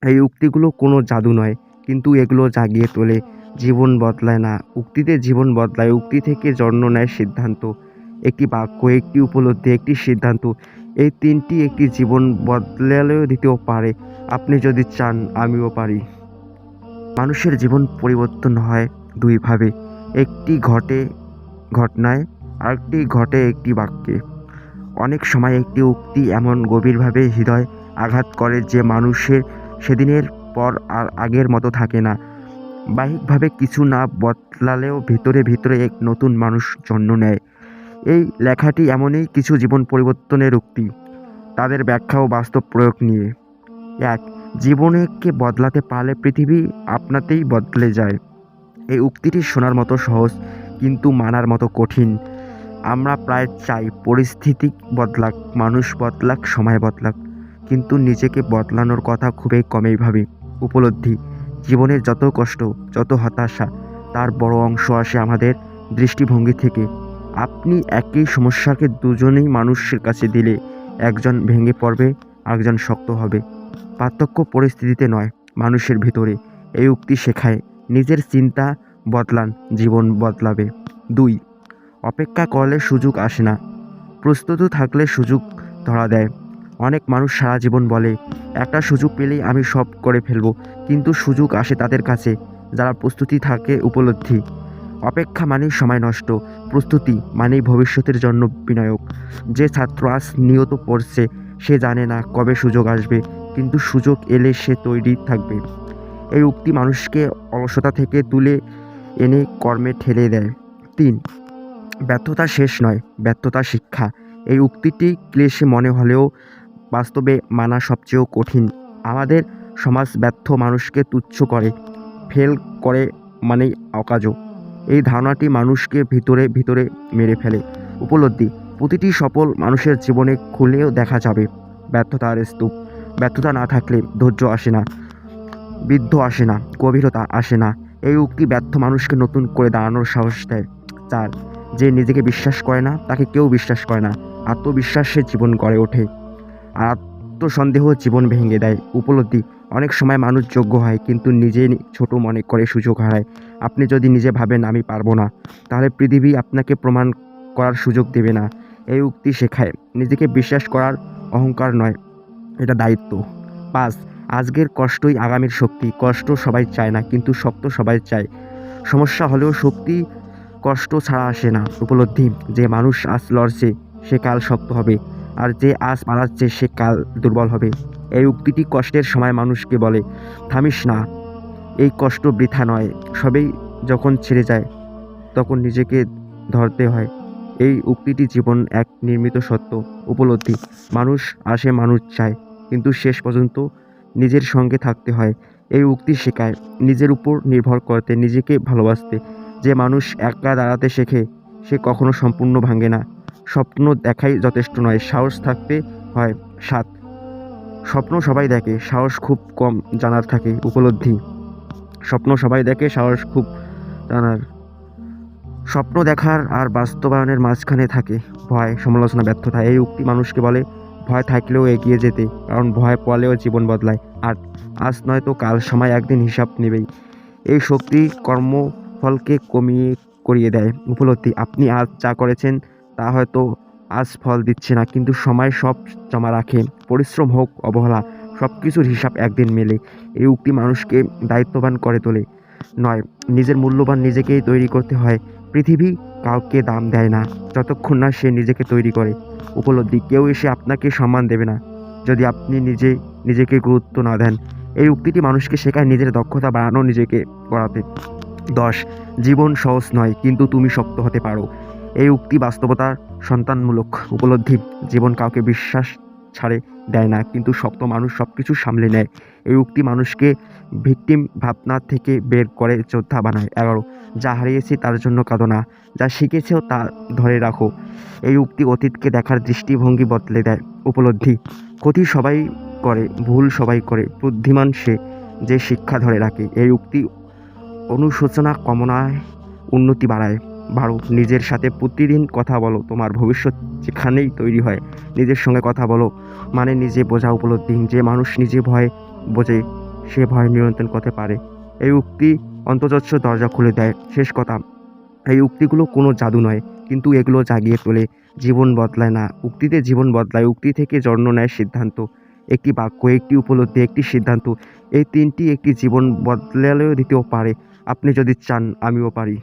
এই উক্তিগুলো কোনো জাদু নয়, কিন্তু এগুলো জাগিয়ে তোলে, জীবন বদলায় না। উক্তিতে জীবন বদলায়। উক্তি থেকে জন্ম নেয় সিদ্ধান্ত, একটি বাক্য, একটি উপলব্ধি, একটি সিদ্ধান্ত। এই তিনটি একটি জীবন বদলালেও দিতেও পারে। আপনি যদি চান, আমিও পারি। মানুষের জীবন পরিবর্তন হয় দুইভাবে, একটি ঘটে ঘটনায়, আরেকটি ঘটে একটি বাক্যে। অনেক সময় একটি উক্তি এমন গভীরভাবে হৃদয় আঘাত করে যে মানুষের সেদিনের পর আর আগের মতো থাকে না। বাহ্যিকভাবে কিছু না বদলালেও ভিতরে ভিতরে এক নতুন মানুষ জন্ম নেয়। এই লেখাটি এমনই কিছু জীবন পরিবর্তনের উক্তি, তাদের ব্যাখ্যা ও বাস্তব প্রয়োগ নিয়ে। ১. জীবনকে বদলাতে পারলে পৃথিবী আপনাতেই বদলে যায়। এই উক্তিটি শোনার মতো সহজ, কিন্তু মানার মতো কঠিন। আমরা প্রায় চাই পরিস্থিতি বদলাক, মানুষ বদলাক, সময় বদলাক, কিন্তু নিজেকে বদলানোর কথা খুবই কমই ভাবি। উপলব্ধি: জীবনের যত কষ্ট, যত হতাশা, তার বড় অংশ আসে আমাদের দৃষ্টিভঙ্গি থেকে। আপনি একই সমস্যাকে দুজনেই মানুষের কাছে দিলে একজন ভেঙে পড়বে, একজন শক্ত হবে। পার্থক্য পরিস্থিতিতে নয়, মানুষের ভিতরে। এই উক্তি শেখায়, নিজের চিন্তা বদলান, জীবন বদলাবে। ২. অপেক্ষা করলে সুযোগ আসে না, প্রস্তুত থাকলে সুযোগ ধরা দেয়। অনেক মানুষ সারা জীবন বলে, একটা সুযোগ পেলেই আমি সব করে ফেলব, কিন্তু সুযোগ আসে তাদের কাছে যারা প্রস্তুতি থাকে। উপলব্ধি: অপেক্ষা মানেই সময় নষ্ট, প্রস্তুতি মানেই ভবিষ্যতের জন্য বিনিয়োগ। যে ছাত্র আজ নিয়ত পড়ছে সে জানে না কবে সুযোগ আসবে, কিন্তু সুযোগ এলে সে তৈরি থাকবে। এই উক্তি মানুষকে অলসতা থেকে তুলে এনে কর্মে ঠেলে দেয়। ৩. ব্যর্থতা শেষ নয়, ব্যর্থতা শিক্ষা। এই উক্তিটি ক্লিশে মনে হলেও বাস্তবে মানা সবচেয়ে কঠিন। আমাদের সমাজ ব্যর্থ মানুষকে তুচ্ছ করে, ফেল করে মানেই অকাজো। এই ধারণাটি মানুষকে ভিতরে ভিতরে মেরে ফেলে। উপলব্ধি: প্রতিটি সফল মানুষের জীবনে খুলেও দেখা যাবে ব্যর্থতার স্তূপ। ব্যর্থতা না থাকলে ধৈর্য আসে না, বৃদ্ধ আসে না, গভীরতা আসে না। এই উক্তি ব্যর্থ মানুষকে নতুন করে দাঁড়ানোর সাহস দেয়। ৪. যে নিজেকে বিশ্বাস করে না তাকে কেউ বিশ্বাস করে না। আত্মবিশ্বাসে জীবন গড়ে ওঠে, আর আত্মসন্দেহ জীবন ভেঙে দেয়। উপলব্ধি: অনেক সময় মানুষ যোগ্য হয়, কিন্তু নিজে ছোট মনে করে সুযোগ হারায়। আপনি যদি নিজে ভাবেন আমি পারবো না, তাহলে পৃথিবী আপনাকে প্রমাণ করার সুযোগ দেবে না। এই উক্তি শেখায়, নিজেকে বিশ্বাস করার অহংকার নয়, এটা দায়িত্ব। ৫. আজকের কষ্টই আগামীর শক্তি। কষ্ট সবাই চায় না, কিন্তু শক্ত সবাই চায়। সমস্যা হলেও শক্তি কষ্ট ছাড়া আসে না। উপলব্ধি: যে মানুষ আজ লড়ছে সে কাল শক্ত হবে, আর যে আজ পালাচ্ছে সে কাল দুর্বল হবে। এই উক্তিটি কষ্টের সময় মানুষকে বলে, থামিস না, এই কষ্ট বৃথা নয়। সবেই যখন ছেড়ে যায় তখন নিজেকে ধরতে হয়। এই উক্তিটি জীবন এক নির্মিত সত্য। উপলব্ধি: মানুষ আসে, মানুষ চায়, কিন্তু শেষ পর্যন্ত নিজের সঙ্গে থাকতে হয়। এই উক্তি শেখায় নিজের উপর নির্ভর করতে, নিজেকে ভালোবাসতে। যে মানুষ একা দাঁড়াতে শেখে সে কখনো সম্পূর্ণ ভাঙে না। স্বপ্ন দেখাই যথেষ্ট নয়, সাহস থাকতে হয়। ৭. স্বপ্ন সবাই দেখে, সাহস খুব কম জানার থাকে। উপলব্ধি: স্বপ্ন সবাই দেখে, সাহস খুব জানার। স্বপ্ন দেখার আর বাস্তবায়নের মাঝখানে থাকে ভয়, সমালোচনা, ব্যর্থতা। এই উক্তি মানুষকে বলে, ভয় থাকলেও এগিয়ে যেতে, কারণ ভয় পালেও জীবন বদলায়। ৮. আজ নয়তো কাল, সময় একদিন হিসাব নেবেই। এই শক্তি কর্মফলকে করিয়ে দেয়। উপলব্ধি: আপনি আজ যা করেছেন তা হয়তো আজ ফল দিচ্ছে না, কিন্তু সময় সব জমা রাখে। পরিশ্রম হোক, অবহেলা, সব কিছুর হিসাব একদিন মেলে। এই উক্তি মানুষকে দায়িত্ববান করে তোলে। ৯. নিজের মূল্যবান নিজেকেই তৈরি করতে হয়। পৃথিবী কাউকে দাম দেয় না যতক্ষণ না সে নিজেকে তৈরি করে। উপলব্ধি: কেউ এসে আপনাকে সম্মান দেবে না যদি আপনি নিজেকে গুরুত্ব না দেন। এই উক্তিটি মানুষকে শেখায় নিজের দক্ষতা বাড়ানো, নিজেকে গড়াতে। ১০. জীবন সহজ নয়, কিন্তু তুমি শক্ত হতে পারো। এই উক্তি বাস্তবতার সন্তানমূলক। উপলব্ধি: জীবন কাউকে বিশ্বাস ছাড়ে দেয় না, কিন্তু শক্ত মানুষ সব কিছু সামলে নেয়। এই উক্তি মানুষকে ভিকটিম ভাবনা থেকে বের করে যোদ্ধা বানায়। ১১. যা হারিয়েছি তার জন্য কাঁদো না, যা শিখেছেও তা ধরে রাখো। এই উক্তি অতীতকে দেখার দৃষ্টিভঙ্গি বদলে দেয়। উপলব্ধি: ক্ষতি সবাই করে, ভুল সবাই করে, বুদ্ধিমান সে যে শিক্ষা ধরে রাখে। এই উক্তি অনুশোচনা কমায়, উন্নতি বাড়ায়। নিজের সাথে প্রতিদিন কথা বলো, তোমার ভবিষ্যৎ যেখানেই তৈরি হয়। নিজের সঙ্গে কথা বলো মানে নিজে বোঝা। উপলব্ধি: যে মানুষ নিজে ভয় বোঝে সে ভয় নিয়ন্ত্রণ করতে পারে। এই উক্তি অন্তর্যচ্ছ দরজা খুলে দেয়। শেষ কথা, এই উক্তিগুলো কোনো জাদু নয়, কিন্তু এগুলো জাগিয়ে তোলে, জীবন বদলায় না, উক্তিতে জীবন বদলায়। উক্তি থেকে জন্ম নেয় সিদ্ধান্ত। একটি বাক্য, একটি উপলব্ধি, একটি সিদ্ধান্ত, এই তিনটি একটি জীবন বদলালেও দিতেও পারে। আপনি যদি চান, আমিও পারি।